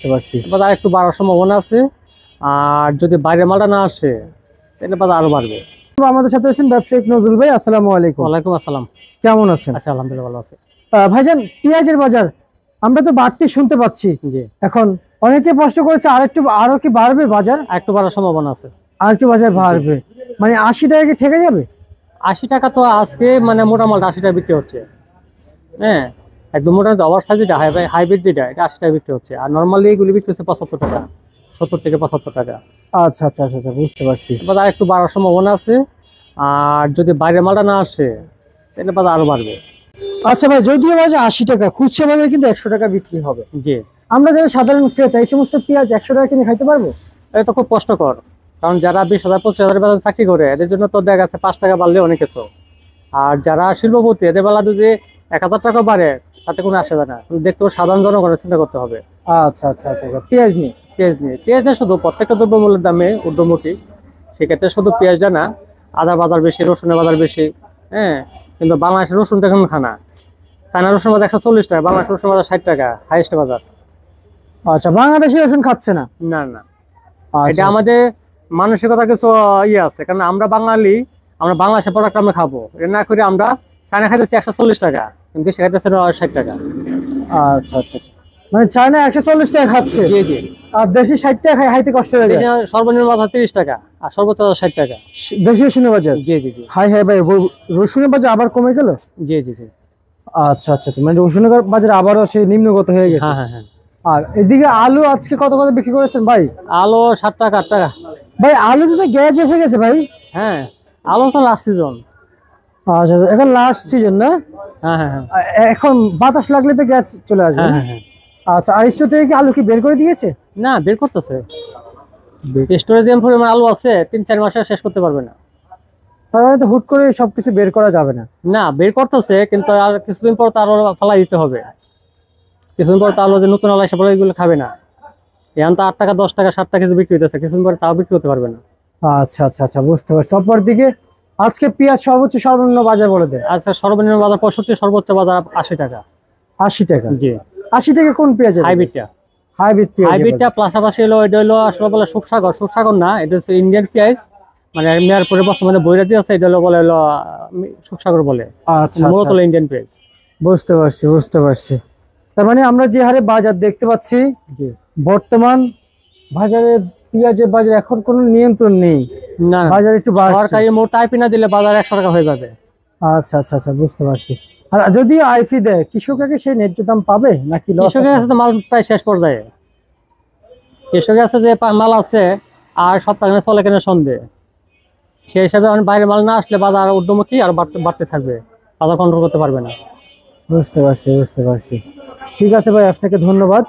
বুঝতে পারছি। বাজার একটু বাড়ার সম্ভাবনা আছে, আর যদি বাইরের মালটা না আসে তাহলে বাজার আরো বাড়বে। আমাদের সাথে আছেন ব্যবসায়িক নজরুল ভাই, আসসালামু আলাইকুম। ওয়ালাইকুম আসসালাম। কেমন আছেন? আচ্ছা, আলহামদুলিল্লাহ ভালো আছে। ভাইজান, পেঁয়াজের বাজার আমরা তো বাড়তি শুনতে পাচ্ছি। জি, এখন অনেকে প্রশ্ন করেছে আরো কি বাড়বে বাজার? একটু বাড়ার সম্ভাবনা আছে। আর একটু বাজার বাড়বে মানে 80 টাকা কি ঠেকে যাবে? 80 টাকা তো আজকে মানে মোটা মালটা 80 টাকা বিক্রি হচ্ছে। হ্যাঁ, একদম মোটা ওভার সাইজ যেটা হাইব্রিড যেটা, এটা 80 টাকা বিক্রি হচ্ছে। আর নর্মালি এগুলি বিক্রি হচ্ছে 75 টাকা, 70 থেকে 75 টাকা। আচ্ছা আচ্ছা আচ্ছা আচ্ছা, বুঝতে পারছি। বাজার একটু বাড়ার সম্ভাবনা আছে, আর যদি বাইরের মালটা না আসে তাহলে বাজার আরো বাড়বে। আচ্ছা ভাই, যদিও বাজার 80 টাকা, খুচরা বাজারে কিন্তু 100 টাকা বিক্রি হবে। জি, আমরা যারা সাধারণ ক্রেতা এই সমস্ত পেঁয়াজ 100 টাকা কিনে খাইতে পারবো? এটা তো খুব কষ্টকর, কারণ যারা 20,000 25,000 বেতন চাকরি করে এদের জন্য তো দেখা গেছে 5 টাকা বাড়লে অনেক কিছু। আর যারা শিল্পপতি এদের বেলা যদি 1000 টাকা বাড়ে তাতে কোনো আসে না। দেখতে সাধারণ জনগণের চিন্তা করতে হবে। আচ্ছা আচ্ছা আচ্ছা আচ্ছা, পেঁয়াজ নিয়ে পেঁয়াজ নিয়ে শুধু প্রত্যেকটা দ্রব্যমূল্যের দামে ঊর্ধ্বমুখী, সেক্ষেত্রে শুধু পেঁয়াজটা না, আদার বাজার বেশি, রসুনের বাজার বেশি। হ্যাঁ, কিন্তু বাংলাদেশের রসুন তো এখন খানা। চায়না রসুন বাজার 140 টাকা, বাংলাদেশের রসুন বাজার 60 টাকা, হাইয়েস্ট বাজার। আচ্ছা, বাংলাদেশি রসুন খাচ্ছে না? না না, আচ্ছা, এটা আমাদের মানসিকতা কিছু ইয়ে আছে, কারণ আমরা বাঙালি, আমরা বাংলাদেশের প্রোডাক্ট আমরা খাবো, এটা না করে আমরা চায়না খাইতেছি 140 টাকা, কিন্তু সে খাইতেছে 60 টাকা। আচ্ছা আচ্ছা, মানে চায়না 140 টাকা খাচ্ছে? জি জি। আর দেশি 60 টাকা খাইতে কষ্ট হয়ে যায়। সর্বনিম্ন বাজার 30 টাকা আর সর্বোচ্চ 60 টাকা দেশি রসুনের বাজার। জি জি জি। হাই হাই ভাই, রসুনের বাজার আবার কমে গেল? জি জি জি। আচ্ছা আচ্ছা, মানে রসুনের বাজার আবারও সে নিম্নগত হয়ে গেছে। হ্যাঁ হ্যাঁ হ্যাঁ। আর এদিকে আলু আজকে কত কত বিক্রি করেছেন ভাই? আলু 7 টাকা 8 টাকা। ভাই আলু তো গ্যাস এসে গেছে ভাই। হ্যাঁ, আলু তো লাস্ট সিজন। আচ্ছা, এখন লাস্ট সিজন না? হ্যাঁ হ্যাঁ হ্যাঁ। এখন বাতাস লাগলে তো গ্যাস চলে আসবে। হ্যাঁ হ্যাঁ হ্যাঁ। আচ্ছা, আর স্টোর থেকে কি আলু কি বের করে দিয়েছে? না, বের করতেছে। স্টোরেজ পরিমাণ আলু আছে 3-4 মাসে শেষ করতে পারবে না। তার মানে তো হুট করে সবকিছু বের করা যাবে না। না, বের করতেছে, কিন্তু আর কিছুদিন পর তো আরো ফালাই দিতে হবে। কিছুদিন পর তো আলু যে নতুন আলু এসে পরে এগুলো খাবে না। এখন তো 8 টাকা 10 টাকা 7 টাকা কেজি বিক্রি হইতেছে, কিছুদিন পরে তাও বিক্রি করতে পারবে না। আচ্ছা আচ্ছা আচ্ছা, বুঝতে পারছি। অপর দিকে আজকে পেঁয়াজ সর্বোচ্চ সর্বনিম্ন বাজার বলে দেন। আচ্ছা, সর্বনিম্ন বাজার 65, সর্বোচ্চ বাজার 80 টাকা। 80 টাকা? জি। 80 টাকা কোন পেঁয়াজ? হাইব্রিডটা। হাইব্রিড পেঁয়াজ। হাইব্রিডটা পাশাপাশি হলো, এটা হলো আসলে বলে সুখসাগর। সুখসাগর না, এটা হচ্ছে ইন্ডিয়ান পেঁয়াজ, মানে মেয়ারপুরে বর্তমানে বৈরাতি আছে, এটা হলো বলে হলো সুখসাগর বলে। আচ্ছা, মূলত হলো ইন্ডিয়ান পেঁয়াজ। বুঝতে পারছি বুঝতে পারছি। তার মানে আমরা যে হারে বাজার দেখতে পাচ্ছি, বর্তমান বাজারে পেঁয়াজের বাজার এখন কোনো নিয়ন্ত্রণ নেই। না, বাজার একটু বাড়ছে। সরকারি মোট আইপি না দিলে বাজার 100 টাকা হয়ে যাবে। আচ্ছা আচ্ছা আচ্ছা, বুঝতে পারছি। আর যদি আইপি দেয়, কৃষকরা সেই ন্যায্য দাম পাবে নাকি লস? কৃষকের কাছে তো মাল প্রায় শেষ পর্যায়ে। কৃষকের কাছে যে মাল আছে আর সপ্তাহে চলে কেন সন্দেহ, সেই হিসাবে বাইরে মাল না আসলে বাজার ঊর্ধ্বমুখী আর বাড়তে থাকবে, বাজার কন্ট্রোল করতে পারবে না। বুঝতে পারছি বুঝতে পারছি। ঠিক আছে ভাই, আপনাকে ধন্যবাদ।